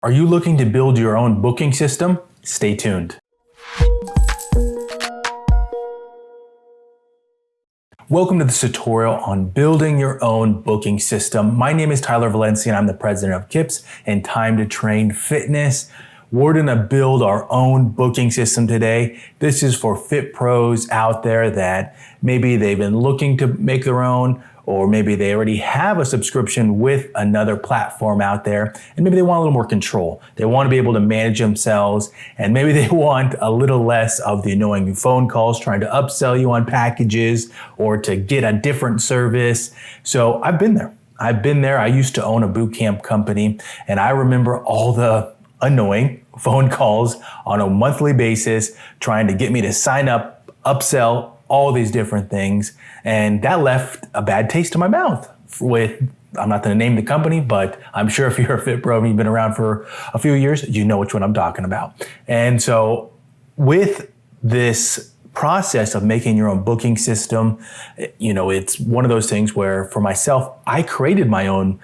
Are you looking to build your own booking system? Stay tuned. Welcome to this tutorial on building your own booking system. My name is Tyler Valencia and I'm the president of KIPS and Time to Train Fitness. We're gonna build our own booking system today. This is for fit pros out there that maybe they've been looking to make their own, or maybe they already have a subscription with another platform out there, and maybe they want a little more control. They want to be able to manage themselves, and maybe they want a little less of the annoying phone calls trying to upsell you on packages or to get a different service. So I've been there. I used to own a boot camp company, and I remember all the annoying phone calls on a monthly basis trying to get me to sign up, upsell, all these different things. And that left a bad taste in my mouth with, I'm not gonna name the company, but I'm sure if you're a fit pro and you've been around for a few years, you know which one I'm talking about. And so with this process of making your own booking system, it's one of those things where for myself, I created my own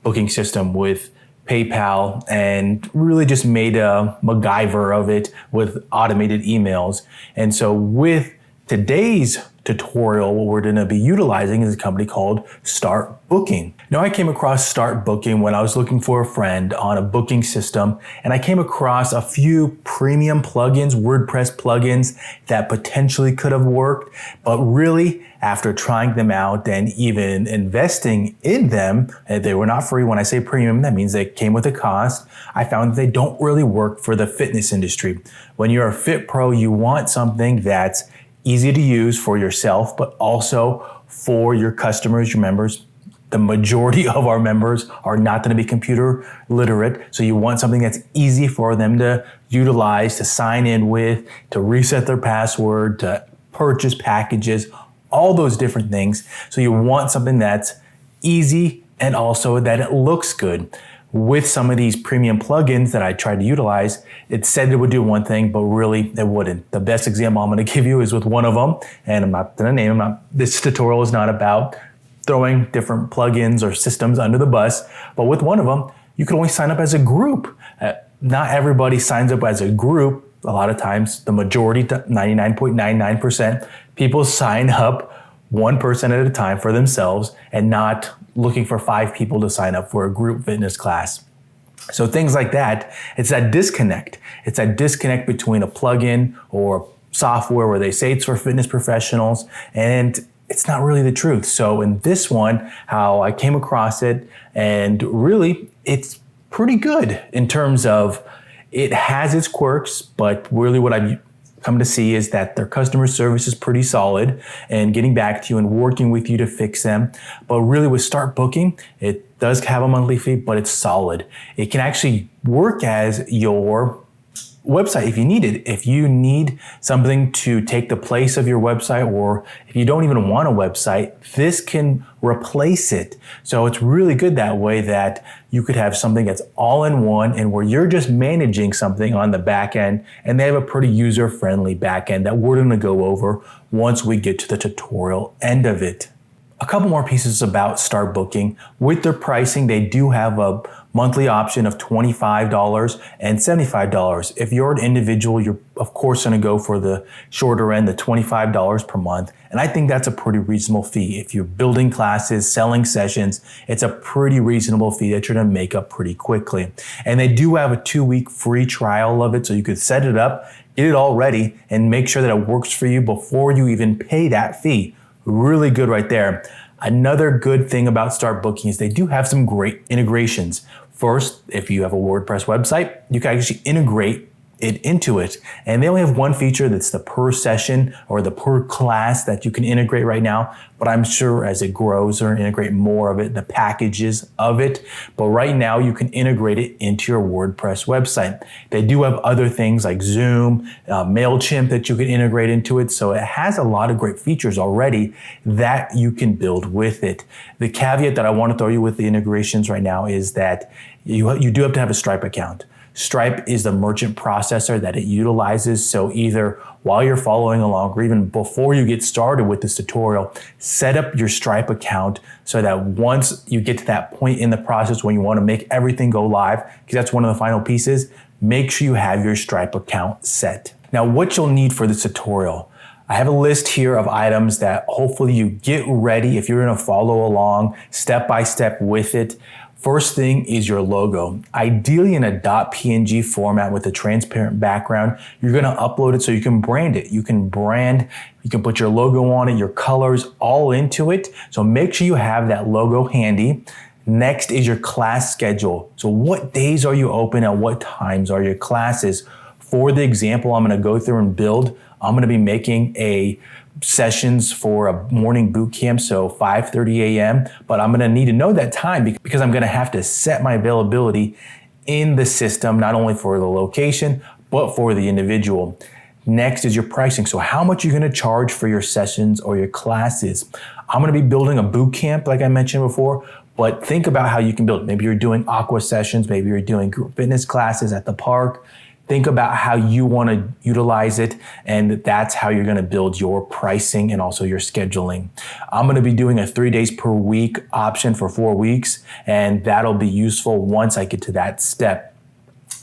booking system with PayPal and really just made a MacGyver of it with automated emails. And so with today's tutorial, what we're gonna be utilizing is a company called StartBooking. Now, I came across StartBooking when I was looking for a friend on a booking system, and I came across a few premium plugins, WordPress plugins that potentially could have worked, but really after trying them out and even investing in them, they were not free. When I say premium, that means they came with a cost. I found that they don't really work for the fitness industry. When you're a fit pro, you want something that's easy to use for yourself, but also for your customers, your members. The majority of our members are not going to be computer literate. So you want something that's easy for them to utilize, to sign in with, to reset their password, to purchase packages, all those different things. So you want something that's easy and also that it looks good. With some of these premium plugins that I tried to utilize, it said it would do one thing, but really it wouldn't. The best example I'm going to give you is with one of them, and I'm not going to name them. This tutorial is not about throwing different plugins or systems under the bus, but with one of them, you can only sign up as a group. Not everybody signs up as a group. A lot of times, the majority, 99.99%, people sign up one person at a time for themselves and not looking for 5 people to sign up for a group fitness class. So things like that, it's that disconnect. It's that disconnect between a plugin or software where they say it's for fitness professionals and it's not really the truth. So in this one, how I came across it, and really it's pretty good in terms of it has its quirks, but really what I've come to see is that their customer service is pretty solid and getting back to you and working with you to fix them. But really with StartBooking, it does have a monthly fee, but it's solid. It can actually work as your website if you need it. If you need something to take the place of your website, or if you don't even want a website, this can replace it. So it's really good that way that you could have something that's all in one and where you're just managing something on the back end, and they have a pretty user-friendly back end that we're gonna go over once we get to the tutorial end of it. A couple more pieces about StartBooking. With their pricing, they do have a monthly option of $25 and $75. If you're an individual, you're of course gonna go for the shorter end, the $25 per month. And I think that's a pretty reasonable fee. If you're building classes, selling sessions, it's a pretty reasonable fee that you're gonna make up pretty quickly. And they do have a 2-week free trial of it, so you could set it up, get it all ready, and make sure that it works for you before you even pay that fee. Really good right there. Another good thing about StartBooking is they do have some great integrations. First, if you have a WordPress website, you can actually integrate it into it. And they only have one feature that's the per session or the per class that you can integrate right now. But I'm sure as it grows, they're gonna integrate more of it, the packages of it. But right now you can integrate it into your WordPress website. They do have other things like Zoom, MailChimp that you can integrate into it. So it has a lot of great features already that you can build with it. The caveat that I want to throw you with the integrations right now is that you do have to have a Stripe account. Stripe is the merchant processor that it utilizes. So either while you're following along or even before you get started with this tutorial, set up your Stripe account so that once you get to that point in the process when you want to make everything go live, because that's one of the final pieces, make sure you have your Stripe account set. Now, what you'll need for this tutorial, I have a list here of items that hopefully you get ready if you're going to follow along step by step with it. First thing is your logo. Ideally in a .png format with a transparent background, you're going to upload it so you can brand it. You can put your logo on it, your colors all into it. So make sure you have that logo handy. Next is your class schedule. So what days are you open and what times are your classes? For the example I'm going to go through and build, I'm going to be making sessions for a morning boot camp, so 5:30 a.m. But I'm going to need to know that time because I'm going to have to set my availability in the system, not only for the location, but for the individual. Next is your pricing. So how much you're going to charge for your sessions or your classes. I'm going to be building a boot camp, like I mentioned before, but think about how you can build it. Maybe you're doing aqua sessions, maybe you're doing group fitness classes at the park. Think about how you want to utilize it, and that's how you're going to build your pricing and also your scheduling. I'm going to be doing a 3 days per week option for 4 weeks, and that'll be useful once I get to that step.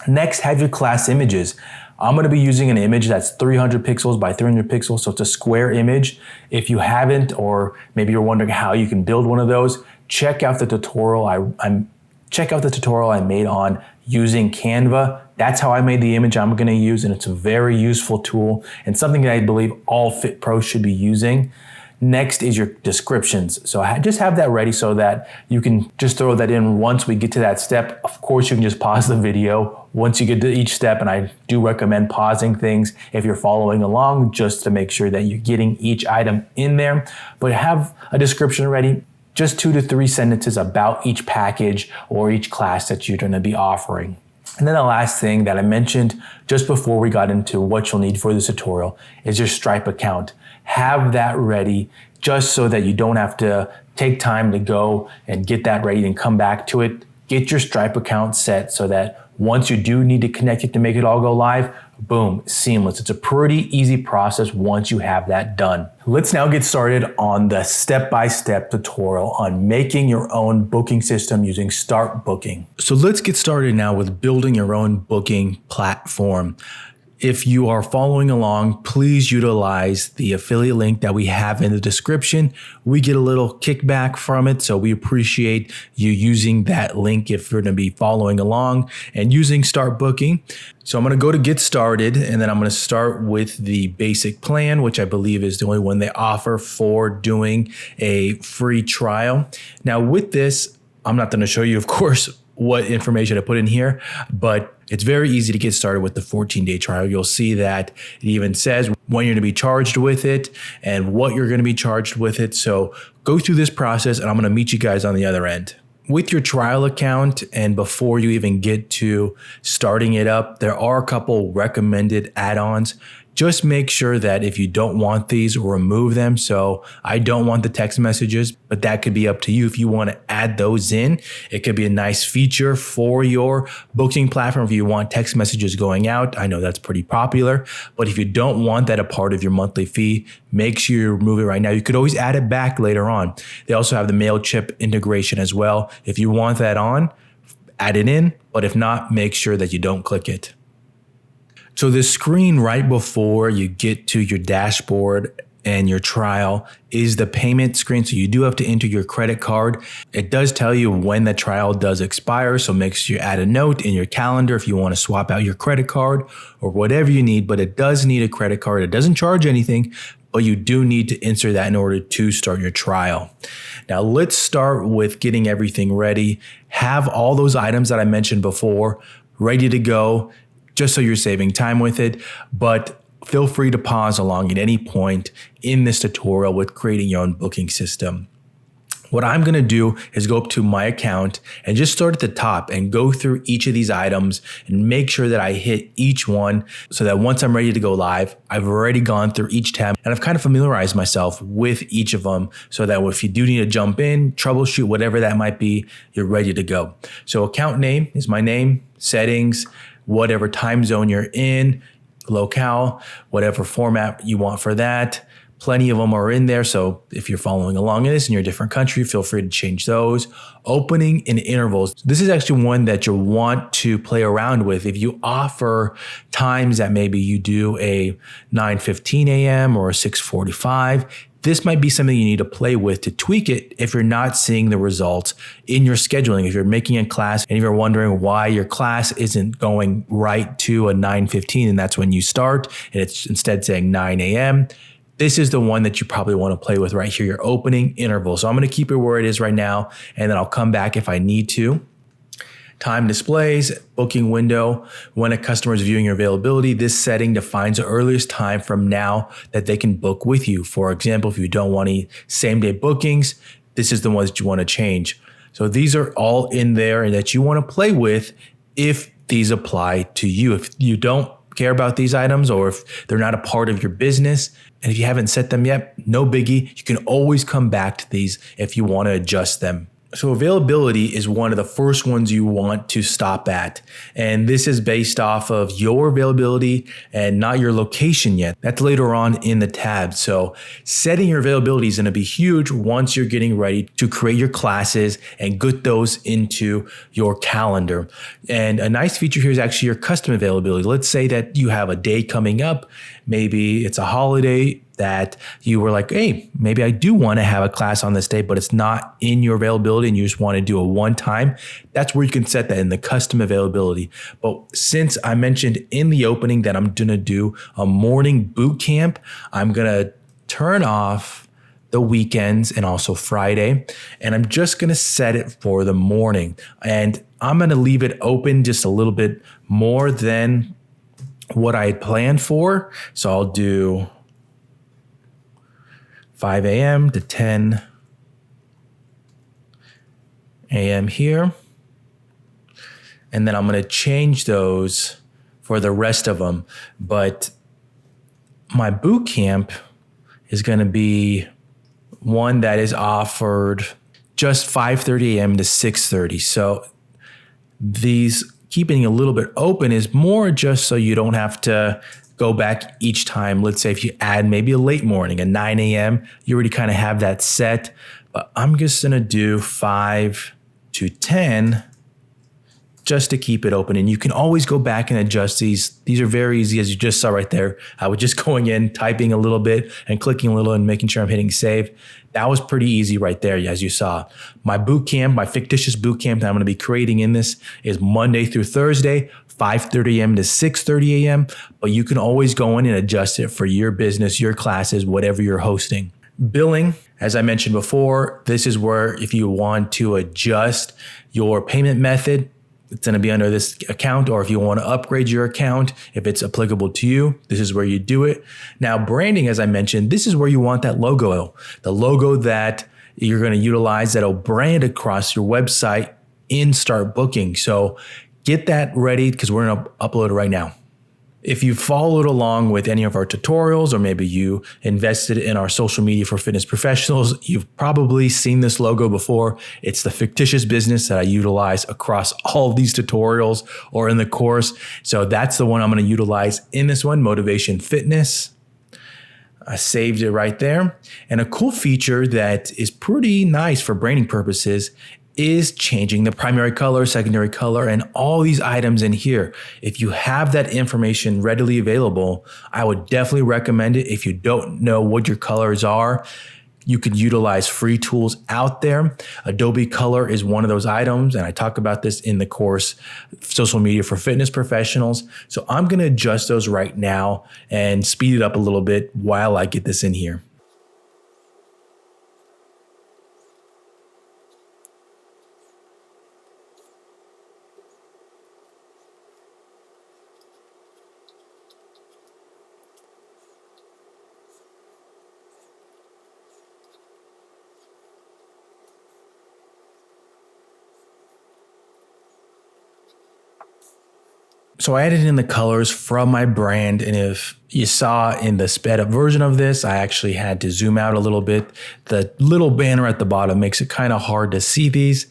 Next, have your class images. I'm going to be using an image that's 300 pixels by 300 pixels, so it's a square image. If you haven't, or maybe you're wondering how you can build one of those, check out the tutorial I made on using Canva. That's how I made the image I'm going to use, and it's a very useful tool and something that I believe all Fit Pros should be using. Next is your descriptions. So just have that ready so that you can just throw that in once we get to that step. Of course, you can just pause the video once you get to each step, and I do recommend pausing things if you're following along just to make sure that you're getting each item in there. But have a description ready. Just 2 to 3 sentences about each package or each class that you're going to be offering. And then the last thing that I mentioned just before we got into what you'll need for this tutorial is your Stripe account. Have that ready just so that you don't have to take time to go and get that ready and come back to it. Get your Stripe account set so that once you do need to connect it to make it all go live, boom, seamless. It's a pretty easy process once you have that done. Let's now get started on the step-by-step tutorial on making your own booking system using StartBooking. So let's get started now with building your own booking platform. If you are following along, please utilize the affiliate link that we have in the description. We get a little kickback from it, so we appreciate you using that link if you're going to be following along and using StartBooking. So I'm going to go to get started, and then I'm going to start with the basic plan, which I believe is the only one they offer for doing a free trial. Now with this, I'm not going to show you, of course, what information I put in here, but it's very easy to get started with the 14-day trial. You'll see that it even says when you're going to be charged with it and what you're going to be charged with it. So go through this process, and I'm going to meet you guys on the other end. With your trial account, and before you even get to starting it up, there are a couple recommended add-ons. Just make sure that if you don't want these, remove them. So I don't want the text messages, but that could be up to you if you want to add those in. It could be a nice feature for your booking platform if you want text messages going out. I know that's pretty popular, but if you don't want that a part of your monthly fee, make sure you remove it right now. You could always add it back later on. They also have the MailChimp integration as well. If you want that on, add it in, but if not, make sure that you don't click it. So the screen right before you get to your dashboard and your trial is the payment screen. So you do have to enter your credit card. It does tell you when the trial does expire. So make sure you add a note in your calendar if you want to swap out your credit card or whatever you need, but it does need a credit card. It doesn't charge anything, but you do need to insert that in order to start your trial. Now let's start with getting everything ready. Have all those items that I mentioned before ready to go, just so you're saving time with it, but feel free to pause along at any point in this tutorial with creating your own booking system. What I'm going to do is go up to my account and just start at the top and go through each of these items and make sure that I hit each one so that once I'm ready to go live, I've already gone through each tab and I've kind of familiarized myself with each of them so that if you do need to jump in, troubleshoot, whatever that might be, you're ready to go. So account name is my name, settings, whatever time zone you're in, locale, whatever format you want for that. Plenty of them are in there. So if you're following along in this in your different country, feel free to change those. Opening in intervals. This is actually one that you'll want to play around with. If you offer times that maybe you do a 9:15 a.m. or a 6:45, this might be something you need to play with to tweak it if you're not seeing the results in your scheduling. If you're making a class and if you're wondering why your class isn't going right to a 9:15 and that's when you start and it's instead saying 9 a.m., this is the one that you probably want to play with right here, your opening interval. So I'm going to keep it where it is right now, and then I'll come back if I need to. Time displays, booking window. When a customer is viewing your availability, this setting defines the earliest time from now that they can book with you. For example, if you don't want any same-day bookings, this is the ones that you want to change. So these are all in there and that you want to play with if these apply to you. If you don't care about these items or if they're not a part of your business, and if you haven't set them yet, no biggie. You can always come back to these if you want to adjust them. So availability is one of the first ones you want to stop at. And this is based off of your availability and not your location yet. That's later on in the tab. So setting your availability is going to be huge once you're getting ready to create your classes and get those into your calendar. And a nice feature here is actually your custom availability. Let's say that you have a day coming up. Maybe it's a holiday that you were like, hey, maybe I do want to have a class on this day, but it's not in your availability and you just want to do a one time. That's where you can set that in the custom availability. But since I mentioned in the opening that I'm going to do a morning boot camp, I'm going to turn off the weekends and also Friday. And I'm just going to set it for the morning. And I'm going to leave it open just a little bit more than what I had planned for. So I'll do 5 a.m. to 10 a.m. here. And then I'm going to change those for the rest of them. But my boot camp is going to be one that is offered just 5:30 a.m. to 6:30. So these keeping a little bit open is more just so you don't have to go back each time. Let's say if you add maybe a late morning, a 9 a.m., you already kind of have that set. But I'm just going to do 5 to 10 just to keep it open. And you can always go back and adjust these. These are very easy, as you just saw right there. I was just going in, typing a little bit and clicking a little and making sure I'm hitting save. That was pretty easy right there, as you saw. My boot camp, my fictitious boot camp that I'm going to be creating in this is Monday through Thursday, 5:30 a.m. to 6:30 a.m. But you can always go in and adjust it for your business, your classes, whatever you're hosting. Billing, as I mentioned before, this is where if you want to adjust your payment method, it's going to be under this account, or if you want to upgrade your account, if it's applicable to you, this is where you do it. Now, branding, as I mentioned, this is where you want that logo, the logo that you're going to utilize that'll brand across your website in StartBooking. So get that ready because we're going to upload it right now. If you followed along with any of our tutorials, or maybe you invested in our social media for fitness professionals, you've probably seen this logo before. It's the fictitious business that I utilize across all of these tutorials or in the course. So that's the one I'm going to utilize in this one, Motivation Fitness. I saved it right there. And a cool feature that is pretty nice for branding purposes is changing the primary color, secondary color, and all these items in here. If you have that information readily available, I would definitely recommend it. If you don't know what your colors are, you could utilize free tools out there. Adobe Color is one of those items, and I talk about this in the course, Social Media for Fitness Professionals. So I'm gonna adjust those right now and speed it up a little bit while I get this in here. So I added in the colors from my brand, and if you saw in the sped up version of this, I actually had to zoom out a little bit. The little banner at the bottom makes it kind of hard to see these.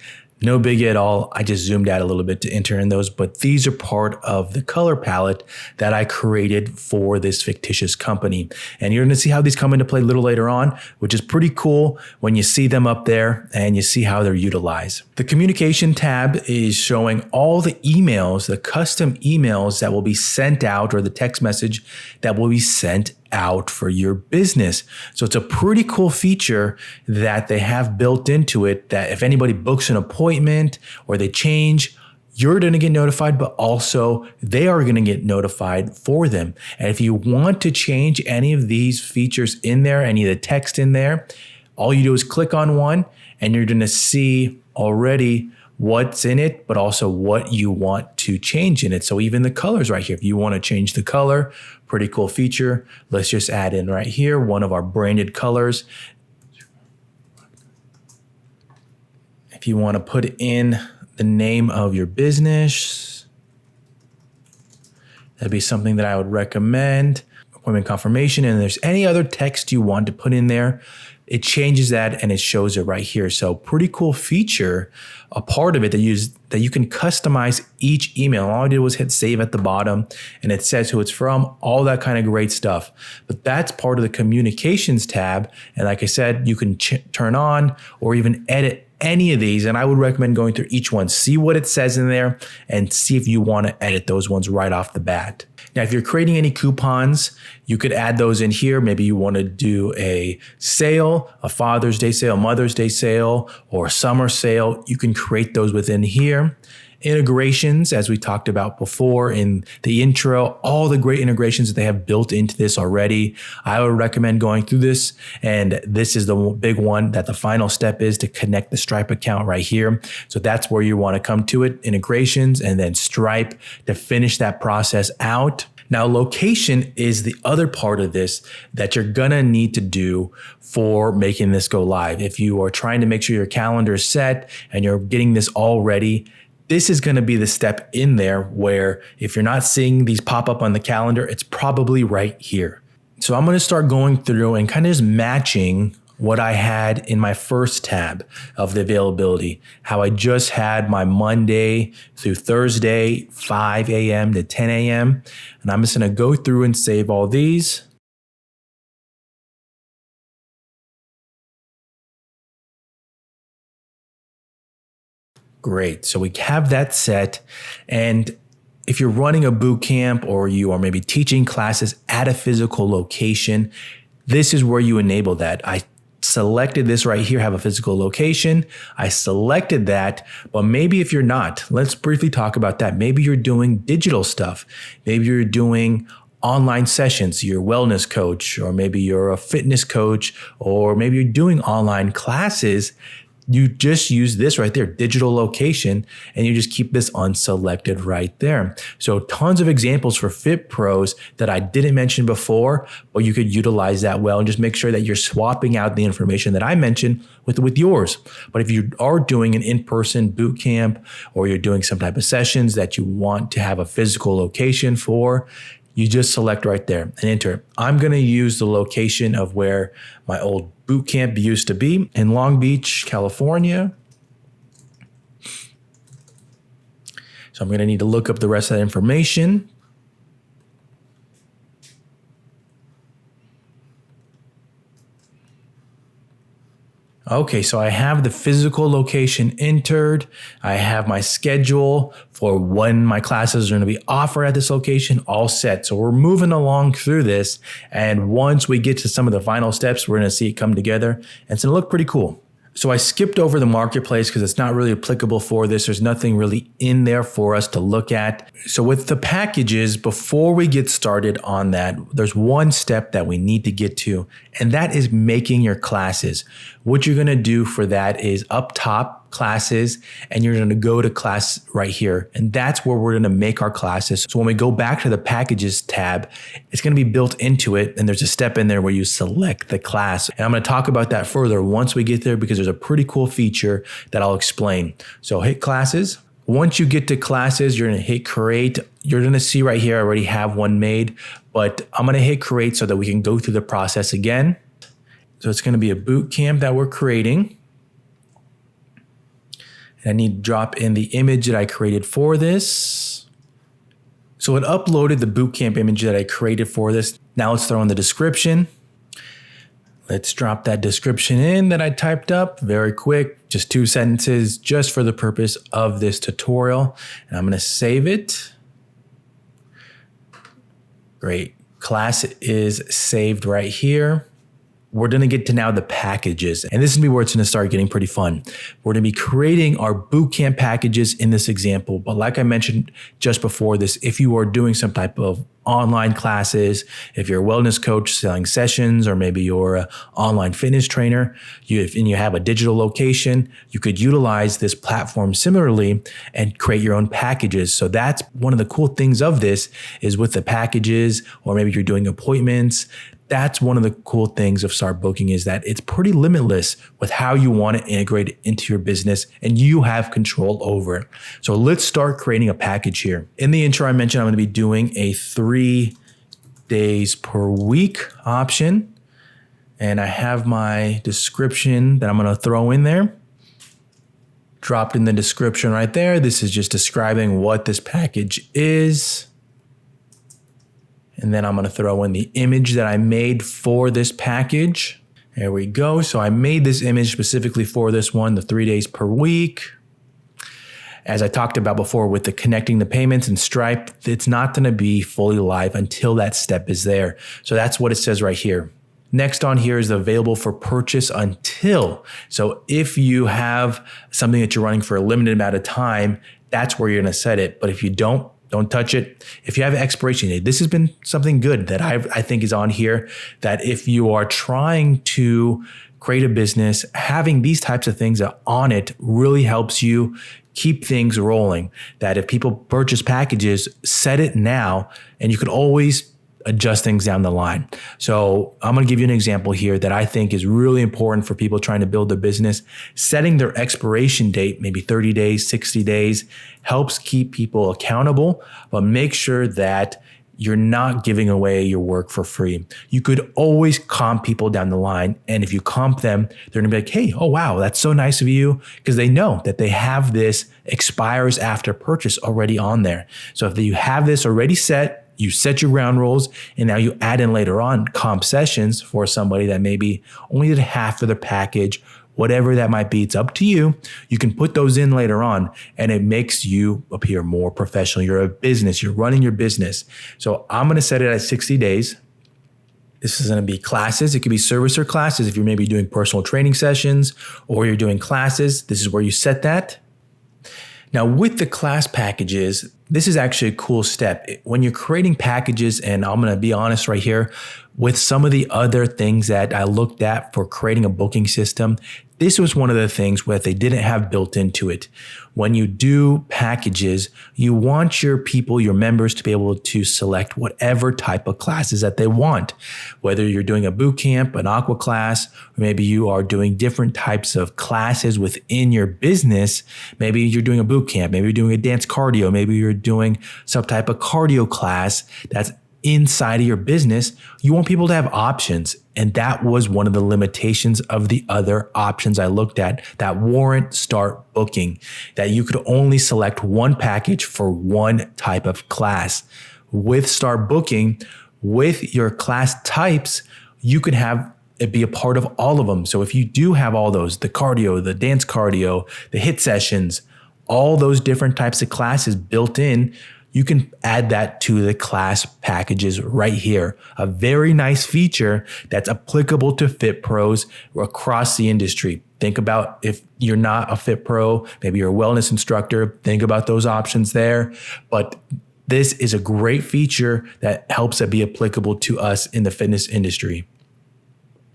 No biggie at all. I just zoomed out a little bit to enter in those, but these are part of the color palette that I created for this fictitious company. And you're gonna see how these come into play a little later on, which is pretty cool when you see them up there and you see how they're utilized. The communication tab is showing all the emails, the custom emails that will be sent out, or the text message that will be sent out for your business. So it's a pretty cool feature that they have built into it, that if anybody books an appointment or they change, you're going to get notified, but also they are going to get notified for them. And if you want to change any of these features in there, any of the text in there, all you do is click on one and you're going to see already what's in it, but also what you want to change in it. So even the colors right here, if you want to change the color, pretty cool feature. Let's just add in right here one of our branded colors. If you want to put in the name of your business, that'd be something that I would recommend. Appointment confirmation, and if there's any other text you want to put in there, it changes that and it shows it right here. So pretty cool feature, a part of it that you can customize each email. All I did was hit save at the bottom and it says who it's from, all that kind of great stuff. But that's part of the communications tab. And like I said, you can turn on or even edit any of these. And I would recommend going through each one, see what it says in there and see if you want to edit those ones right off the bat. Now, if you're creating any coupons, you could add those in here. Maybe you want to do a sale, a Father's Day sale, Mother's Day sale, or a summer sale. You can create those within here. Integrations, as we talked about before in the intro, all the great integrations that they have built into this already. I would recommend going through this. And this is the big one that the final step is to connect the Stripe account right here. So that's where you want to come to it, integrations, and then Stripe to finish that process out. Now, location is the other part of this that you're gonna need to do for making this go live. If you are trying to make sure your calendar is set and you're getting this all ready, this is going to be the step in there where if you're not seeing these pop up on the calendar, it's probably right here. So I'm going to start going through and kind of just matching what I had in my first tab of the availability, how I just had my Monday through Thursday, 5 a.m. to 10 a.m. And I'm just going to go through and save all these. Great. So we have that set. And if you're running a boot camp or you are maybe teaching classes at a physical location, this is where you enable that. I selected this right here, have a physical location. I selected that, but maybe if you're not, let's briefly talk about that. Maybe you're doing digital stuff. Maybe you're doing online sessions, you're a wellness coach, or maybe you're a fitness coach, or maybe you're doing online classes. You just use this right there, digital location, and you just keep this unselected right there. So tons of examples for Fit Pros that I didn't mention before, but you could utilize that well and just make sure that you're swapping out the information that I mentioned with yours. But if you are doing an in-person boot camp or you're doing some type of sessions that you want to have a physical location for, you just select right there and enter. I'm going to use the location of where my old boot camp used to be in Long Beach, California. So I'm going to need to look up the rest of that information. Okay, so I have the physical location entered. I have my schedule for when my classes are going to be offered at this location all set. So we're moving along through this. And once we get to some of the final steps, we're going to see it come together. And it's going to look pretty cool. So I skipped over the marketplace because it's not really applicable for this. There's nothing really in there for us to look at. So with the packages, before we get started on that, there's one step that we need to get to, and that is making your classes. What you're going to do for that is up top, classes, and you're going to go to class right here. And that's where we're going to make our classes. So when we go back to the packages tab, it's going to be built into it. And there's a step in there where you select the class. And I'm going to talk about that further once we get there because there's a pretty cool feature that I'll explain. So hit classes. Once you get to classes, you're going to hit create. You're going to see right here, I already have one made, but I'm going to hit create so that we can go through the process again. So it's going to be a boot camp that we're creating. And I need to drop in the image that I created for this. So it uploaded the bootcamp image that I created for this. Now let's throw in the description. Let's drop that description in that I typed up. Very quick, just 2 sentences, just for the purpose of this tutorial. And I'm gonna save it. Great, class is saved right here. We're gonna get to now the packages. And this is where it's gonna start getting pretty fun. We're gonna be creating our bootcamp packages in this example. But like I mentioned just before this, if you are doing some type of online classes, if you're a wellness coach selling sessions, or maybe you're an online fitness trainer, and you have a digital location, you could utilize this platform similarly and create your own packages. So that's one of the cool things of this is with the packages, or maybe you're doing appointments. That's one of the cool things of StartBooking is that it's pretty limitless with how you want to integrate it into your business, and you have control over it. So let's start creating a package here. In the intro, I mentioned I'm going to be doing a 3 days per week option, and I have my description that I'm going to throw in there. Dropped in the description right there. This is just describing what this package is. And then I'm going to throw in the image that I made for this package. There we go. So I made this image specifically for this one, the 3 days per week. As I talked about before with the connecting the payments and Stripe, it's not going to be fully live until that step is there. So that's what it says right here. Next on here is available for purchase until. So if you have something that you're running for a limited amount of time, that's where you're going to set it. But if you don't touch it. If you have an expiration date, this has been something good that I think is on here, that if you are trying to create a business, having these types of things on it really helps you keep things rolling. That if people purchase packages, set it now, and you could always adjust things down the line. So I'm going to give you an example here that I think is really important for people trying to build their business. Setting their expiration date, maybe 30 days, 60 days, helps keep people accountable, but make sure that you're not giving away your work for free. You could always comp people down the line. And if you comp them, they're gonna be like, hey, oh wow, that's so nice of you. Because they know that they have this expires after purchase already on there. So if you have this already set, you set your ground rules, and now you add in later on comp sessions for somebody that maybe only did half of their package, whatever that might be, it's up to you. You can put those in later on, and it makes you appear more professional. You're a business, you're running your business. So I'm going to set it at 60 days. This is going to be classes. It could be servicer classes if you're maybe doing personal training sessions or you're doing classes. This is where you set that. Now with the class packages, this is actually a cool step. When you're creating packages, and I'm going to be honest right here, with some of the other things that I looked at for creating a booking system, this was one of the things that they didn't have built into it. When you do packages, you want your people, your members, to be able to select whatever type of classes that they want. Whether you're doing a boot camp, an aqua class, or maybe you are doing different types of classes within your business. Maybe you're doing a boot camp, maybe you're doing a dance cardio, maybe you're doing some type of cardio class that's inside of your business. You want people to have options. And that was one of the limitations of the other options I looked at that warrant StartBooking, that you could only select one package for one type of class. With StartBooking, with your class types, you could have it be a part of all of them. So if you do have all those, the cardio, the dance cardio, the HIIT sessions, all those different types of classes built in, you can add that to the class packages right here. A very nice feature that's applicable to Fit Pros across the industry. Think about if you're not a Fit Pro, maybe you're a wellness instructor, think about those options there. But this is a great feature that helps it be applicable to us in the fitness industry.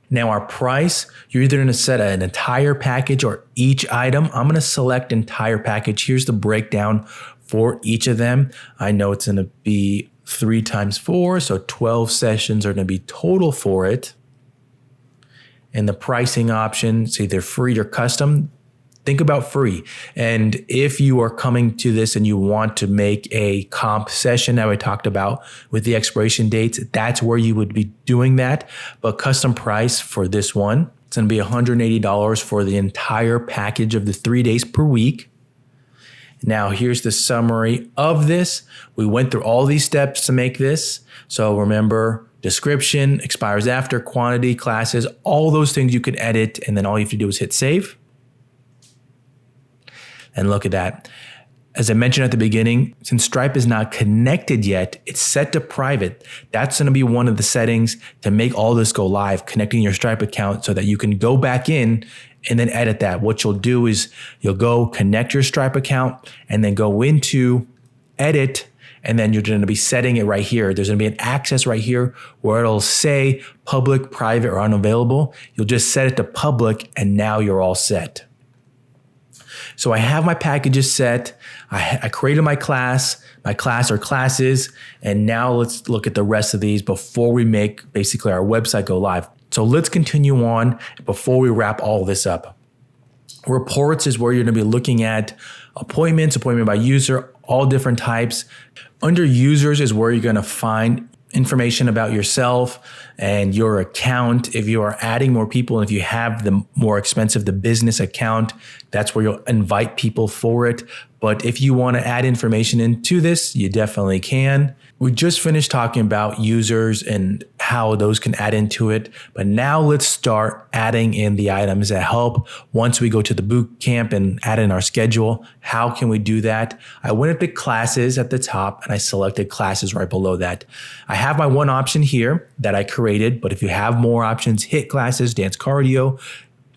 Now our price, you're either going to set an entire package or each item. I'm going to select entire package. Here's the breakdown for each of them. I know it's going to be 3 times 4, so 12 sessions are going to be total for it. And the pricing option, it's either free or custom. Think about free. And if you are coming to this and you want to make a comp session that I talked about with the expiration dates, that's where you would be doing that. But custom price for this one, it's going to be $180 for the entire package of the 3 days per week. Now, here's the summary of this. We went through all these steps to make this. So remember, description, expires after, quantity, classes, all those things you can edit. And then all you have to do is hit save. And look at that. As I mentioned at the beginning, since Stripe is not connected yet, it's set to private. That's going to be one of the settings to make all this go live, connecting your Stripe account so that you can go back in and then edit that. What you'll do is you'll go connect your Stripe account and then go into edit, and then you're going to be setting it right here. There's going to be an access right here where it'll say public, private, or unavailable. You'll just set it to public, and now you're all set. So I have my packages set. I created my class or classes, and now let's look at the rest of these before we make basically our website go live. So let's continue on before we wrap all this up. Reports is where you're going to be looking at appointments, appointment by user, all different types. Under users is where you're going to find information about yourself and your account. If you are adding more people, and if you have the more expensive, the business account, that's where you'll invite people for it. But if you want to add information into this, you definitely can. We just finished talking about users and how those can add into it. But now let's start adding in the items that help once we go to the boot camp and add in our schedule. How can we do that? I went up to classes at the top and I selected classes right below that. I have my one option here that I created, but if you have more options, hit classes, dance cardio,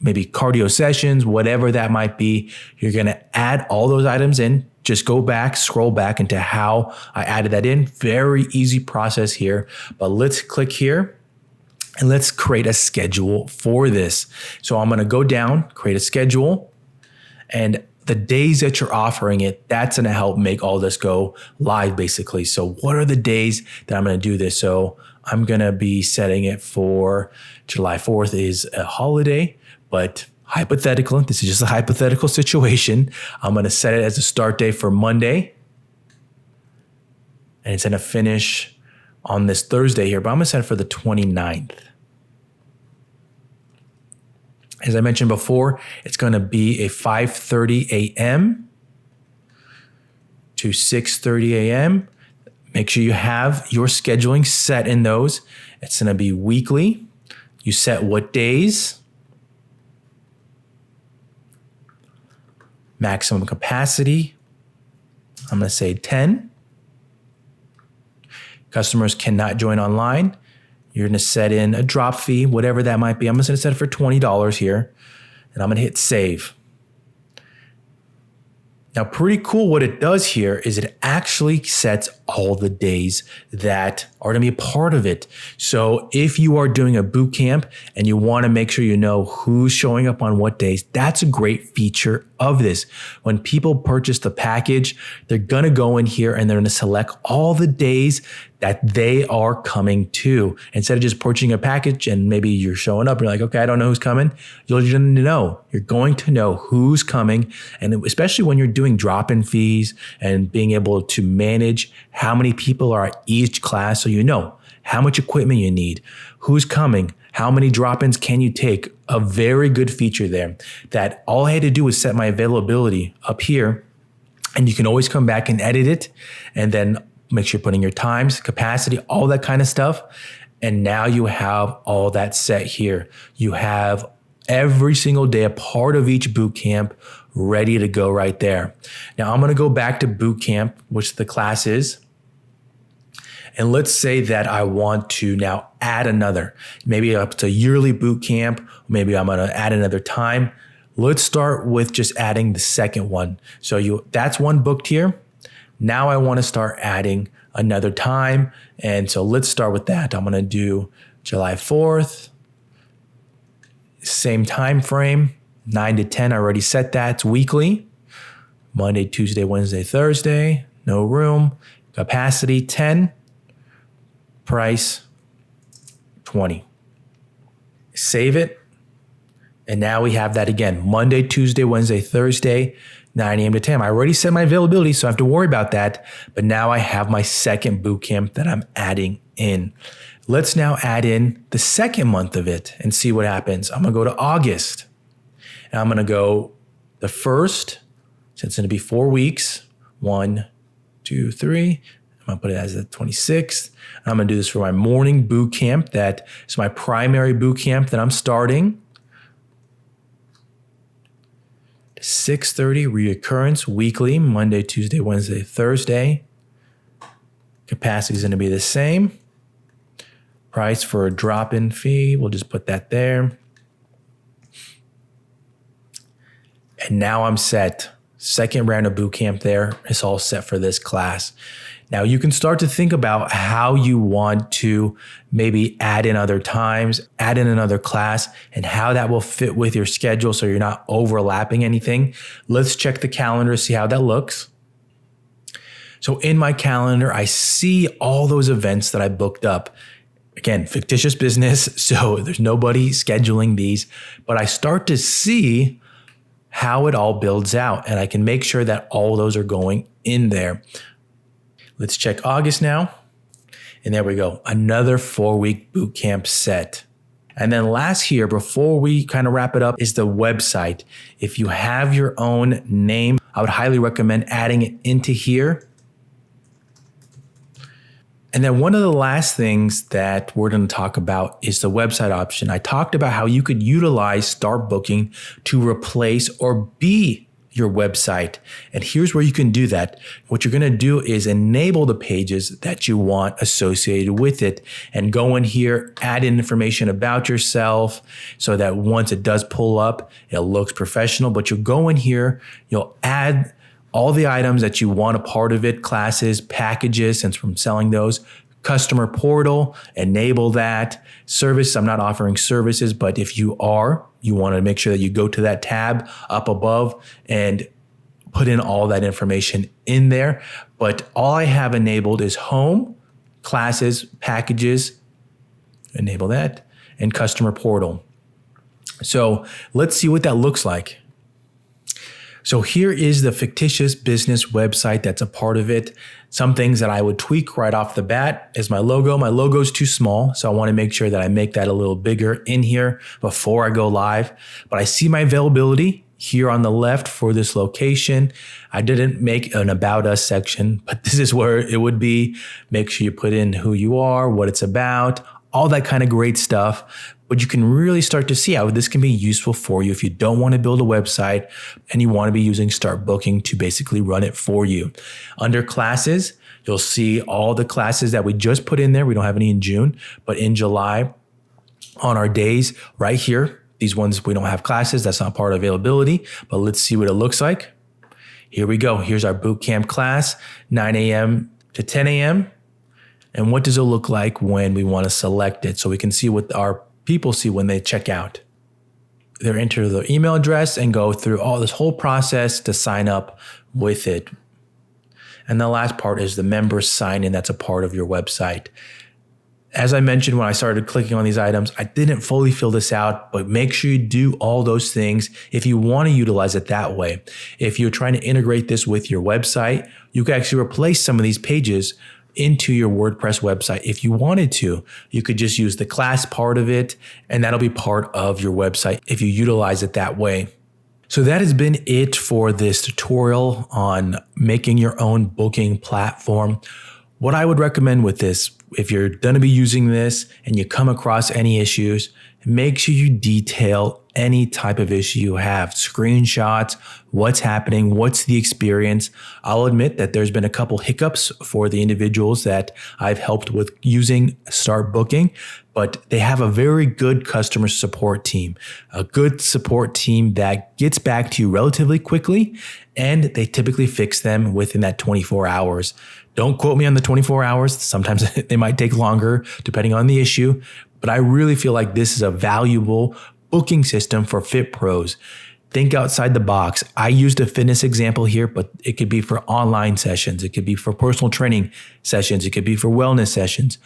maybe cardio sessions, whatever that might be, you're going to add all those items in. Just go back, scroll back into how I added that in. Very easy process here, but let's click here and let's create a schedule for this. So I'm going to go down, create a schedule, and the days that you're offering it, that's going to help make all this go live basically. So what are the days that I'm going to do this? So I'm going to be setting it for July 4th is a holiday, but hypothetical, this is just a hypothetical situation. I'm going to set it as a start date for Monday. And it's going to finish on this Thursday here, but I'm going to set it for the 29th. As I mentioned before, it's going to be a 5:30 a.m. to 6:30 a.m. Make sure you have your scheduling set in those. It's going to be weekly. You set what days. Maximum capacity, I'm going to say 10. Customers cannot join online. You're going to set in a drop fee, whatever that might be. I'm just going to set it for $20 here, and I'm going to hit save. Now, pretty cool what it does here is it actually sets all the days that are going to be a part of it. So if you are doing a boot camp and you want to make sure you know who's showing up on what days, that's a great feature of this. When people purchase the package, they're going to go in here and they're going to select all the days that they are coming to. Instead of just purchasing a package and maybe you're showing up, you're like, okay, I don't know who's coming. You're going to know who's coming. And especially when you're doing drop-in fees and being able to manage how many people are at each class, so you know how much equipment you need, who's coming, how many drop-ins can you take. A very good feature there that all I had to do was set my availability up here, and you can always come back and edit it, and then make sure you're putting your times, capacity, all that kind of stuff. And now you have all that set here. You have every single day, a part of each boot camp ready to go right there. Now I'm going to go back to boot camp, which the class is. And let's say that I want to now add another, maybe it's a yearly boot camp. Maybe I'm going to add another time. Let's start with just adding the second one. So that's one booked here. Now I want to start adding another time. And so let's start with that. I'm going to do July 4th, same time frame, 9 to 10. I already set that. It's weekly. Monday, Tuesday, Wednesday, Thursday. No room. Capacity 10. Price 20. Save it. And now we have that again. Monday, Tuesday, Wednesday, Thursday, 9 a.m. to 10. I already set my availability, so I have to worry about that. But now I have my second boot camp that I'm adding in. Let's now add in the second month of it and see what happens. I'm going to go to August. And I'm going to go the 1st So it's going to be 4 weeks. 1, 2, 3. I'm going to put it as the 26th. I'm going to do this for my morning boot camp. That is my primary boot camp that I'm starting. 6:30 reoccurrence weekly, Monday, Tuesday, Wednesday, Thursday. Capacity is going to be the same. Price for a drop-in fee, we'll just put that there. And now I'm set. Second round of boot camp there. It's all set for this class. Now you can start to think about how you want to maybe add in other times, add in another class, and how that will fit with your schedule so you're not overlapping anything. Let's check the calendar, see how that looks. So in my calendar, I see all those events that I booked up. Again, fictitious business, so there's nobody scheduling these, but I start to see how it all builds out, and I can make sure that all those are going in there. Let's check August now. And there we go. Another 4-week boot camp set. And then last here, before we kind of wrap it up, is the website. If you have your own name, I would highly recommend adding it into here. And then one of the last things that we're going to talk about is the website option. I talked about how you could utilize StartBooking to replace or be your website. And here's where you can do that. What you're going to do is enable the pages that you want associated with it and go in here, add in information about yourself so that once it does pull up, it looks professional. But you'll go in here, you'll add all the items that you want a part of it, classes, packages, since I'm selling those, customer portal, enable that. Service, I'm not offering services, but if you are, you want to make sure that you go to that tab up above and put in all that information in there. But all I have enabled is home, classes, packages, enable that, and customer portal. So let's see what that looks like. So here is the fictitious business website that's a part of it. Some things that I would tweak right off the bat is my logo. My logo is too small, so I want to make sure that I make that a little bigger in here before I go live. But I see my availability here on the left for this location. I didn't make an About Us section, but this is where it would be. Make sure you put in who you are, what it's about, all that kind of great stuff. But you can really start to see how this can be useful for you if you don't want to build a website and you want to be using StartBooking to basically run it for you. Under classes, you'll see all the classes that we just put in there. We don't have any in June, but in July on our days right here, these ones we don't have classes. That's not part of availability, but let's see what it looks like. Here we go. Here's our bootcamp class, 9 a.m. to 10 a.m. And what does it look like when we want to select it so we can see what our people see when they check out? They enter their email address and go through all this whole process to sign up with it. And the last part is the members sign in. That's a part of your website. As I mentioned when I started clicking on these items, I didn't fully fill this out, but make sure you do all those things if you want to utilize it that way. If you're trying to integrate this with your website, you can actually replace some of these pages into your WordPress website. If you wanted to, you could just use the class part of it, and that'll be part of your website if you utilize it that way. So that has been it for this tutorial on making your own booking platform. What I would recommend with this, if you're going to be using this and you come across any issues, make sure you detail any type of issue you have. Screenshots, what's happening, what's the experience. I'll admit that there's been a couple hiccups for the individuals that I've helped with using StartBooking, but they have a very good customer support team, a good support team that gets back to you relatively quickly, and they typically fix them within that 24 hours. Don't quote me on the 24 hours. Sometimes they might take longer depending on the issue, but I really feel like this is a valuable booking system for fit pros. Think outside the box. I used a fitness example here, but it could be for online sessions. It could be for personal training sessions. It could be for wellness sessions.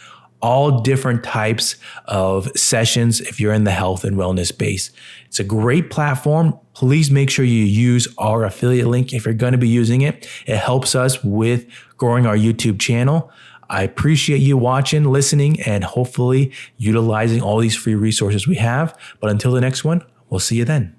All different types of sessions if you're in the health and wellness space. It's a great platform. Please make sure you use our affiliate link if you're going to be using it. It helps us with growing our YouTube channel. I appreciate you watching, listening, and hopefully utilizing all these free resources we have. But until the next one, we'll see you then.